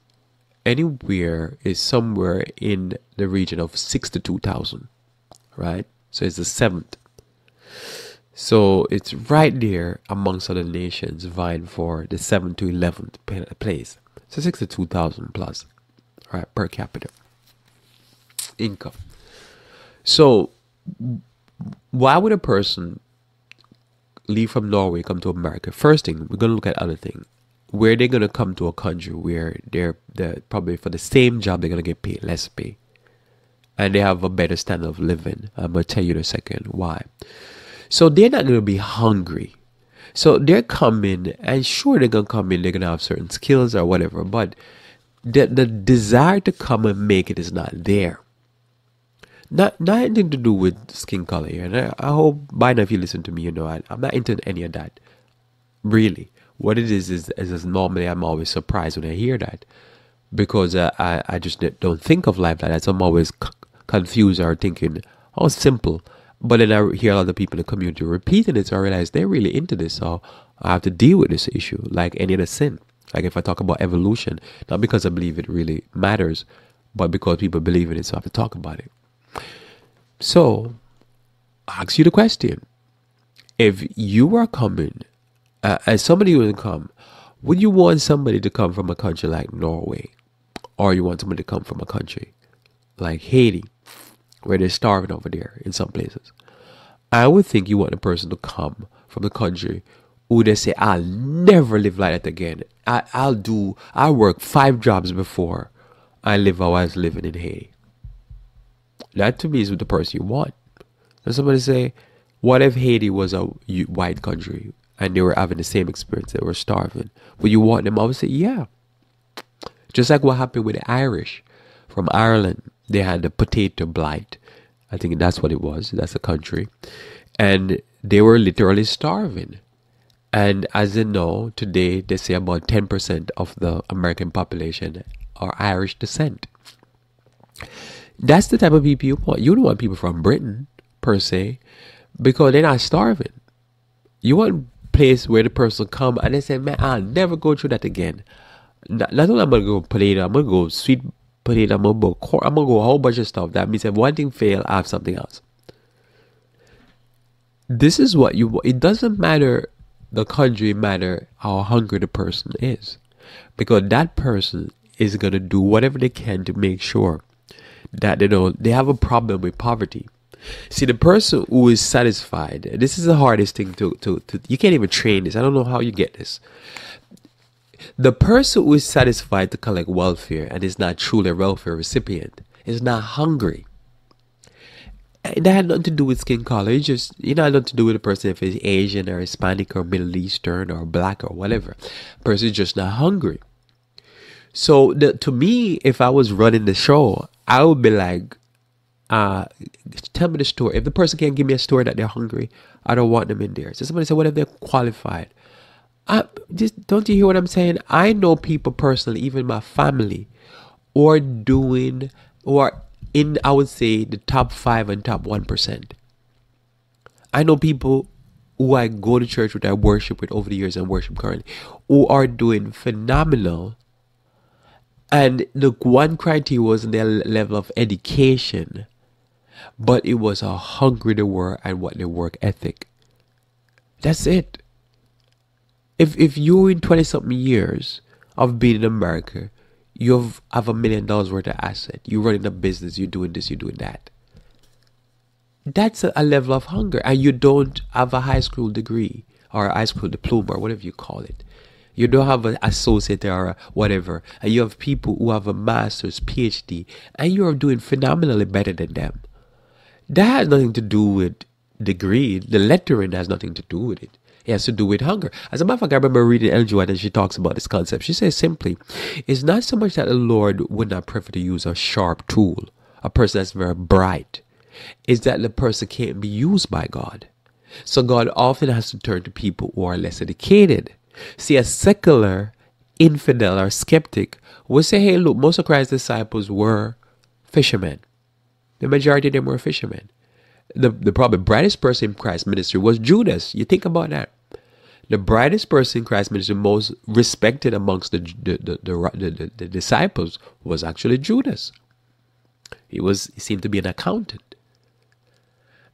Speaker 1: somewhere in the region of 62,000, right? So it's the seventh. So it's right there amongst other nations vying for the 7th to 11th place. So 62,000 plus, right, per capita income. So why would a person leave from Norway, come to America? First thing, we're going to look at other things. Where they're going to come to a country where they're probably for the same job, they're going to get paid less pay. And they have a better standard of living. I'm going to tell you in a second why. So they're not going to be hungry. So they're coming, and sure, they're going to come in, they're going to have certain skills or whatever, but the desire to come and make it is not there. Not anything to do with skin color here. And I hope by now, if you listen to me, I'm not into any of that. Really. What it is normally I'm always surprised when I hear that. Because I just don't think of life like that. So I'm always confused or thinking, oh, simple. But then I hear a lot of people in the community repeating it, so I realize they're really into this. So I have to deal with this issue like any other sin. Like if I talk about evolution, not because I believe it really matters, but because people believe in it, so I have to talk about it. So I ask you the question, if you are coming, as somebody who will come, would you want somebody to come from a country like Norway? Or you want somebody to come from a country like Haiti, where they're starving over there in some places? I would think you want a person to come from a country who they say, I'll never live like that again. I work 5 jobs before I live how I was living in Haiti. That to me is the person you want. And somebody say, what if Haiti was a white country and they were having the same experience, they were starving? Would you want them? I would say, yeah. Just like what happened with the Irish from Ireland. They had the potato blight. I think that's what it was. That's a country. And they were literally starving. And as you know, today they say about 10% of the American population are Irish descent. That's the type of people you want. You don't want people from Britain, per se, because they're not starving. You want a place where the person come and they say, man, I'll never go through that again. Not only I'm going to go potato, I'm going to go sweet potato, I'm going to go corn, I'm going to go a whole bunch of stuff. That means if one thing fails, I have something else. This is what you want. It doesn't matter the country, matter how hungry the person is. Because that person is going to do whatever they can to make sure that they have a problem with poverty. See, the person who is satisfied, this is the hardest thing to you can't even train this. I don't know how you get this. The person who is satisfied to collect welfare and is not truly a welfare recipient is not hungry. And that had nothing to do with skin color. It just, had nothing to do with a person if it's Asian or Hispanic or Middle Eastern or black or whatever. The person is just not hungry. So to me, if I was running the show, I would be like, tell me the story. If the person can't give me a story that they're hungry, I don't want them in there. So somebody said, what if they're qualified? Don't you hear what I'm saying? I know people personally, even my family, or in, I would say, the top 5 and top 1%. I know people who I go to church with, I worship with over the years and worship currently, who are doing phenomenal. And the one criteria was their level of education, but it was how hungry they were and what their work ethic. That's it. If you're in 20-something years of being in America, you have $1 million worth of asset. You're running a business. You're doing this. You're doing that. That's a level of hunger, and you don't have a high school degree or a high school diploma or whatever you call it. You don't have an associate or whatever, and you have people who have a master's, PhD, and you are doing phenomenally better than them. That has nothing to do with degree. The lettering has nothing to do with it. It has to do with hunger. As a matter of fact, I remember reading Ellen G. White and she talks about this concept. She says simply, it's not so much that the Lord would not prefer to use a sharp tool, a person that's very bright. It's that the person can't be used by God. So God often has to turn to people who are less educated. See, a secular infidel or skeptic will say, hey, look, most of Christ's disciples were fishermen. The majority of them were fishermen. The probably brightest person in Christ's ministry was Judas. You think about that. The brightest person in Christ's ministry, most respected amongst the disciples, was actually Judas. He seemed to be an accountant.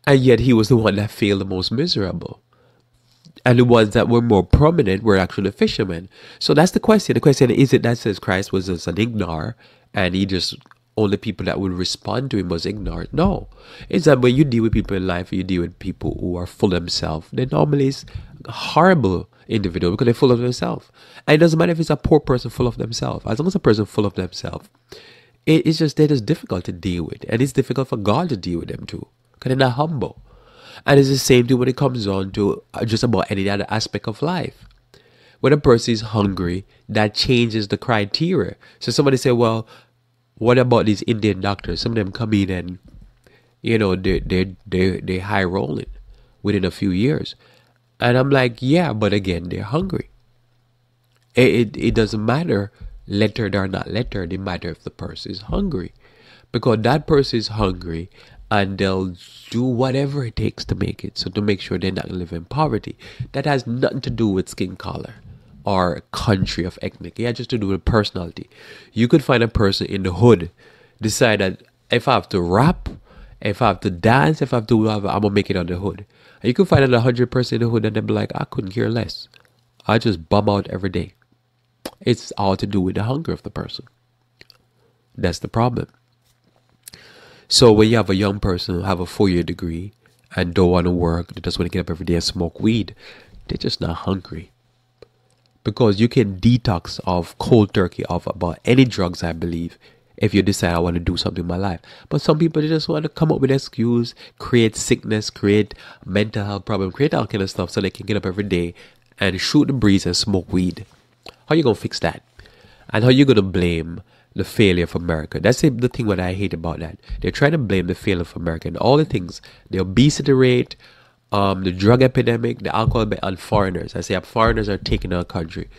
Speaker 1: And yet he was the one that failed the most miserable. And the ones that were more prominent were actually fishermen. So that's the question. The question is it that says Christ was just an ignorer and he just only people that would respond to him was ignored? No. It's that when you deal with people in life, you deal with people who are full of themselves. They normally is a horrible individual because they're full of themselves. And it doesn't matter if it's a poor person full of themselves. As long as a person full of themselves, it's just they're just difficult to deal with. And it's difficult for God to deal with them too. Because they're not humble. And it's the same thing when it comes on to just about any other aspect of life. When a person is hungry, that changes the criteria. So somebody say, well, what about these Indian doctors? Some of them come in and, they're high rolling within a few years. And I'm like, yeah, but again, they're hungry. It doesn't matter lettered or not lettered. It matters if the person is hungry. Because that person is hungry and they'll do whatever it takes to make it. So to make sure they're not living in poverty. That has nothing to do with skin color or country of ethnic. It has just to do with personality. You could find a person in the hood decide that if I have to rap, If I have to dance, if I have to whatever, I'm gonna make it on the hood. And you can find out 100% in the hood and they'll be like, I couldn't care less. I just bum out every day. It's all to do with the hunger of the person. That's the problem. So when you have a young person who have a 4-year degree and don't want to work, they just want to get up every day and smoke weed, they're just not hungry. Because you can detox off cold turkey off about any drugs, I believe, if you decide I want to do something in my life. But some people, they just want to come up with an excuse, create sickness, create mental health problem, create all kind of stuff so they can get up every day and shoot the breeze and smoke weed. How you going to fix that? And how you going to blame the failure of America? That's the thing what I hate about that. They're trying to blame the failure of America and all the things, the obesity rate, the drug epidemic, the alcohol on foreigners. I say foreigners are taking our country.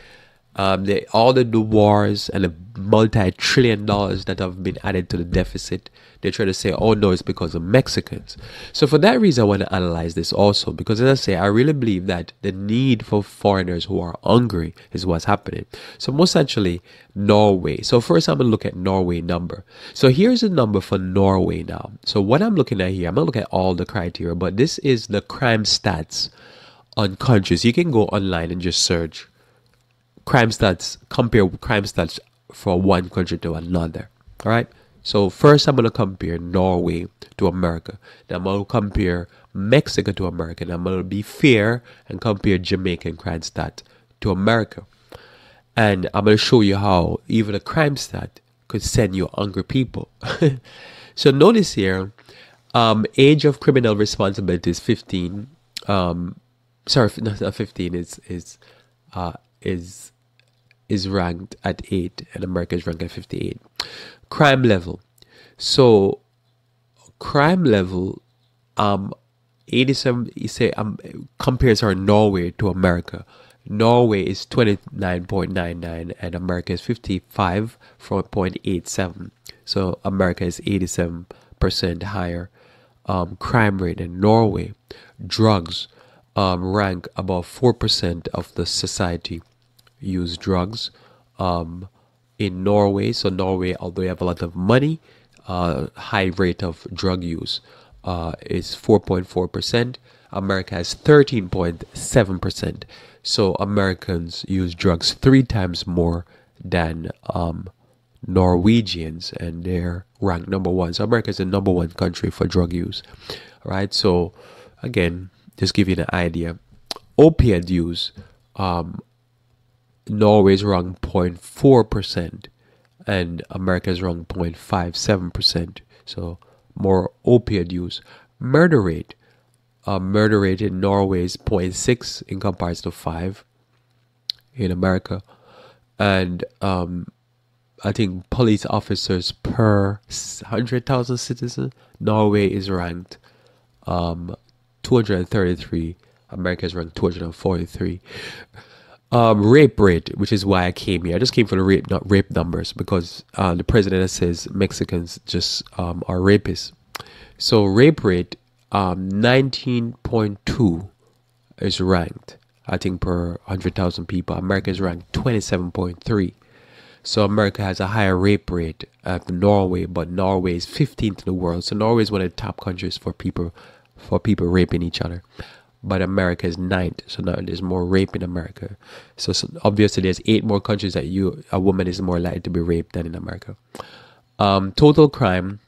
Speaker 1: All the wars and the multi-trillion dollars that have been added to the deficit, they try to say, oh no, it's because of Mexicans. So for that reason, I want to analyze this also, because as I say, I really believe that the need for foreigners who are hungry is what's happening. So most essentially, Norway. So first I'm going to look at Norway number. So here's the number for Norway now. So what I'm looking at here, I'm going to look at all the criteria, but this is the crime stats on countries. You can go online and just search crime stats, compare crime stats for one country to another. All right. So first I'm going to compare Norway to America. Then I'm going to compare Mexico to America. And I'm going to be fair and compare Jamaican crime stat to America. And I'm going to show you how even a crime stat could send you hungry people. So notice here, age of criminal responsibility is 15. Sorry, not 15. Is ranked at 8 and America is ranked at 58. Crime level. So crime level 87, you say compares our Norway to America. Norway is 29.99 and America is 55.87. So America is 87% higher crime rate than Norway. Drugs rank about 4% of the society use drugs in Norway. So Norway, although they have a lot of money, high rate of drug use is 4.4%. America has 13.7%. So Americans use drugs 3 times more than Norwegians, and they're ranked number 1. So America is the number 1 country for drug use. All right. So again, just give you an idea. Opiate use, Norway is ranked 0.4% and America is ranked 0.57%. So more opiate use. Murder rate in Norway is 0.6 in comparison to 5 in America. And I think police officers per 100,000 citizens, Norway is ranked 233. America is ranked 243. Rape rate, which is why I came here. I just came for the rape numbers because the president says Mexicans just are rapists. So rape rate, 19.2 is ranked, I think, per 100,000 people. America is ranked 27.3. So America has a higher rape rate than Norway, but Norway is 15th in the world. So Norway is one of the top countries for people raping each other. But America is 9th, so now there's more rape in America. So obviously there's 8 more countries that a woman is more likely to be raped than in America. Total crime,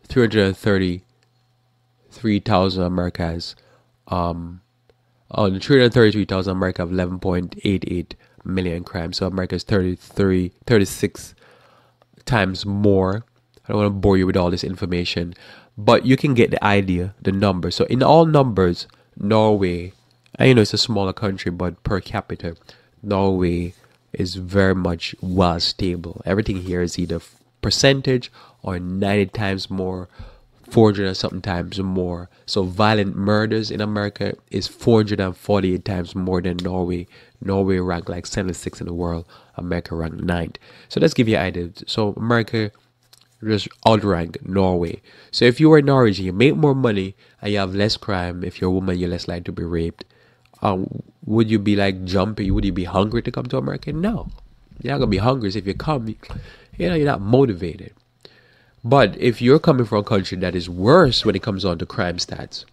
Speaker 1: 333,000 America has. On the 333,000, America have 11.88 million crimes. So America is 36 times more. I don't want to bore you with all this information, but you can get the idea, the number. So in all numbers, Norway, and it's a smaller country, but per capita, Norway is very much well stable. Everything here is either percentage or 90 times more, 400 and something times more. So violent murders in America is 448 times more than Norway. Norway ranked like 76 in the world. America ranked 9th. So let's give you an idea. So America just outrank Norway. So if you are Norwegian, you make more money and you have less crime. If you're a woman, you're less likely to be raped. Would you be like jumpy? Would you be hungry to come to America? No. You're not going to be hungry. So if you come, you're not motivated. But if you're coming from a country that is worse when it comes on to crime stats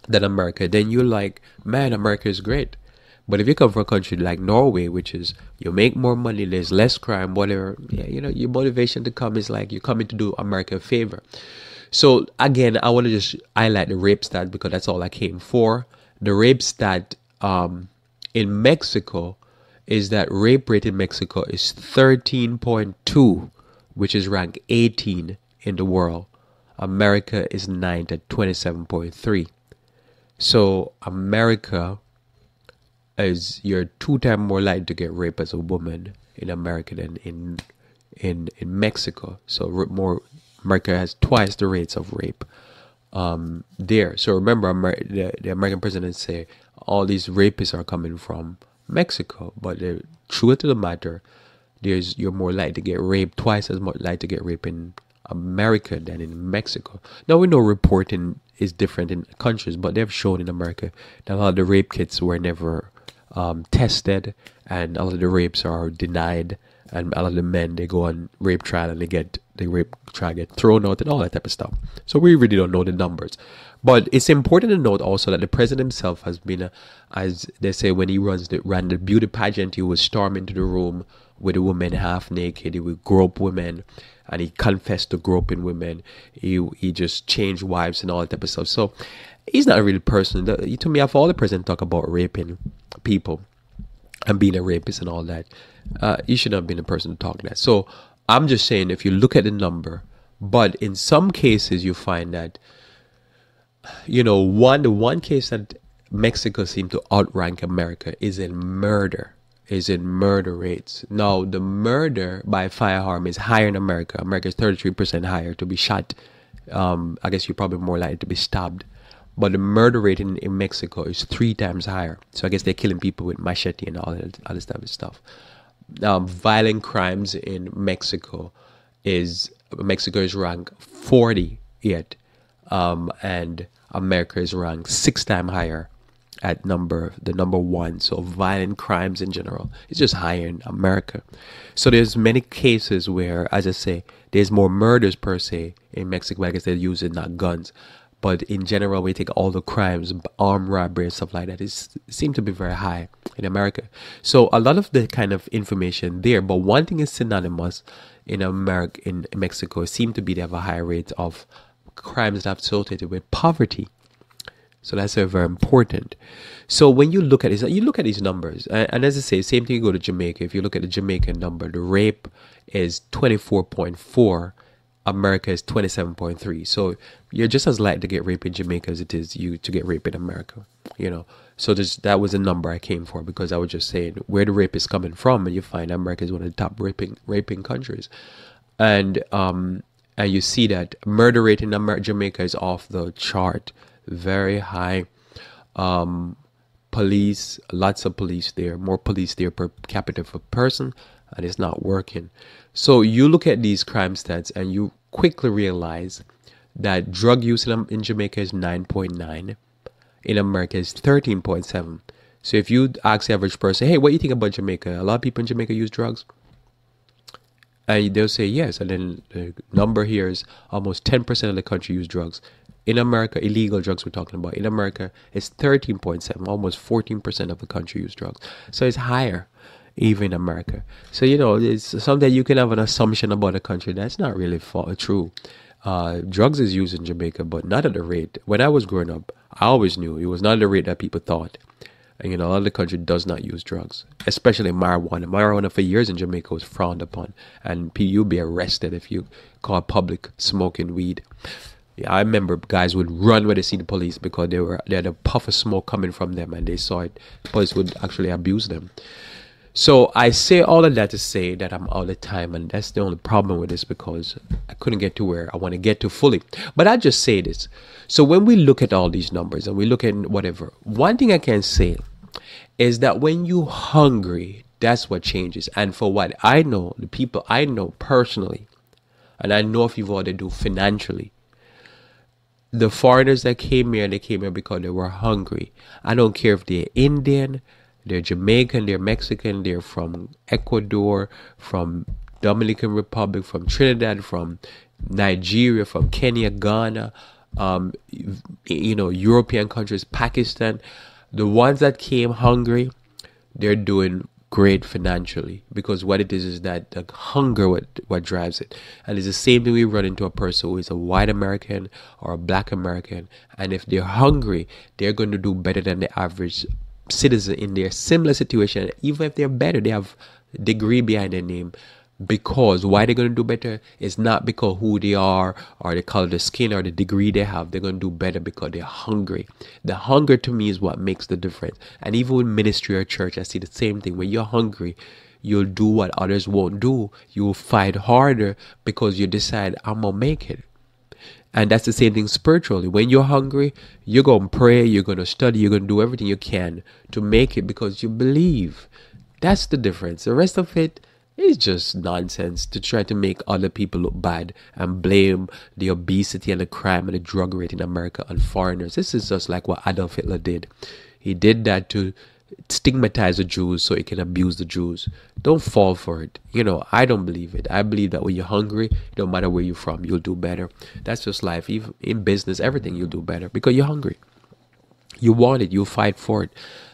Speaker 1: than America, then you're like, man, America is great. But if you come from a country like Norway, which is you make more money, there's less crime, whatever, yeah, your motivation to come is like you're coming to do America a favor. So again, I want to just highlight the rape stat because that's all I came for. The rape stat in Mexico is that rape rate in Mexico is 13.2, which is ranked 18 in the world. America is ninth at 27.3. So America is, you're 2 times more likely to get raped as a woman in America than in Mexico. So America has twice the rates of rape there. So remember, the American president say all these rapists are coming from Mexico, but the truth of the matter, you're more likely to get raped, twice as much likely to get raped in America than in Mexico. Now we know reporting is different in countries, but they've shown in America that a lot of the rape kits were never tested, and a lot of the rapes are denied, and a lot of the men, they go on rape trial and the rape trial get thrown out and all that type of stuff. So we really don't know the numbers. But it's important to note also that the president himself has been, as they say, when he ran the beauty pageant, he would storm into the room with a woman half naked. He would grope women, and he confessed to groping women. He just changed wives and all that type of stuff. So he's not a real person. To me, after all the president talk about raping people and being a rapist and all that, he should not have been a person to talk that. So I'm just saying, if you look at the number, but in some cases you find that, the one case that Mexico seemed to outrank America is in murder rates. Now, the murder by firearm is higher in America. America is 33% higher to be shot. I guess you're probably more likely to be stabbed. But the murder rate in Mexico is 3 times higher. So I guess they're killing people with machete and all this type of stuff. Violent crimes in Mexico is ranked 40th, and America is ranked 6 times higher at the number 1. So violent crimes in general is just higher in America. So there's many cases where, as I say, there's more murders per se in Mexico. I guess they're using not guns. But in general, we take all the crimes, armed robbery and stuff like that, it seems to be very high in America. So a lot of the kind of information there, but one thing is synonymous in America, in Mexico, it seems to be they have a higher rate of crimes that are associated with poverty. So that's very important. So when you look at this, you look at these numbers, and as I say, same thing, you go to Jamaica. If you look at the Jamaican number, the rape is 24.4. America is 27.3. So you're just as likely to get raped in Jamaica as it is you to get raped in America. So that was a number I came for, because I was just saying where the rape is coming from, and you find America is one of the top raping countries, and you see that murder rate in Jamaica is off the chart, very high. Police, lots of police there, more police there per capita per person, and it's not working. So you look at these crime stats and you quickly realize that drug use in Jamaica is 9.9. In America is 13.7. So if you ask the average person, hey, what do you think about Jamaica? A lot of people in Jamaica use drugs. And they'll say yes. And then the number here is almost 10% of the country use drugs. In America, illegal drugs we're talking about. In America, it's 13.7. Almost 14% of the country use drugs. So it's higher even in America. So, it's something you can have an assumption about a country that's not really true. Drugs is used in Jamaica, but not at the rate. When I was growing up, I always knew it was not at the rate that people thought. And, a lot of the country does not use drugs, especially marijuana. Marijuana for years in Jamaica was frowned upon, and you'd be arrested if you caught public smoking weed. Yeah, I remember guys would run when they see the police because they had a puff of smoke coming from them, and they saw it. Police would actually abuse them. So I say all of that to say that I'm out of time, and that's the only problem with this, because I couldn't get to where I want to get to fully. But I just say this. So when we look at all these numbers and we look at whatever, one thing I can say is that when you're hungry, that's what changes. And for what I know, the people I know personally, and I know if you've what they do financially, the foreigners that came here, they came here because they were hungry. I don't care if they're Indian, they're Jamaican, they're Mexican, they're from Ecuador, from Dominican Republic, from Trinidad, from Nigeria, from Kenya, Ghana, European countries, Pakistan. The ones that came hungry, they're doing great financially, because what it is that the hunger what drives it. And it's the same thing we run into a person who is a white American or a black American, and if they're hungry, they're going to do better than the average citizen in their similar situation. Even if they're better, they have degree behind their name. Because why they're going to do better is not because who they are or the color of the skin or the degree they have. They're going to do better because they're hungry. The hunger, to me, is what makes the difference. And even with ministry or church, I see the same thing. When you're hungry, you'll do what others won't do. You'll fight harder because you decide, I'm going to make it. And that's the same thing spiritually. When you're hungry, you're going to pray, you're going to study, you're going to do everything you can to make it because you believe. That's the difference. The rest of it, it's just nonsense to try to make other people look bad and blame the obesity and the crime and the drug rate in America on foreigners. This is just like what Adolf Hitler did. He did that to stigmatize the Jews so he can abuse the Jews. Don't fall for it. I don't believe it. I believe that when you're hungry, no matter where you're from, you'll do better. That's just life. Even in business, everything, you'll do better because you're hungry. You want it. You'll fight for it.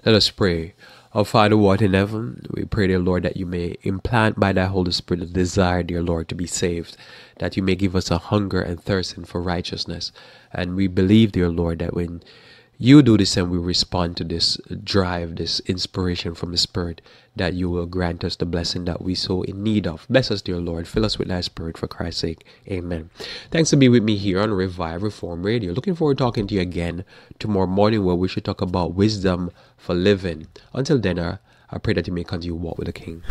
Speaker 1: Let us pray. Our Father who art in heaven, we pray, dear Lord, that you may implant by thy Holy Spirit a desire, dear Lord, to be saved, that you may give us a hunger and thirsting for righteousness. And we believe, dear Lord, that when you do this and we respond to this drive, this inspiration from the Spirit, that you will grant us the blessing that we so in need of. Bless us, dear Lord. Fill us with thy Spirit for Christ's sake. Amen. Thanks for being with me here on Revive Reform Radio. Looking forward to talking to you again tomorrow morning, where we should talk about wisdom for living. Until then, I pray that you may continue to walk with the King.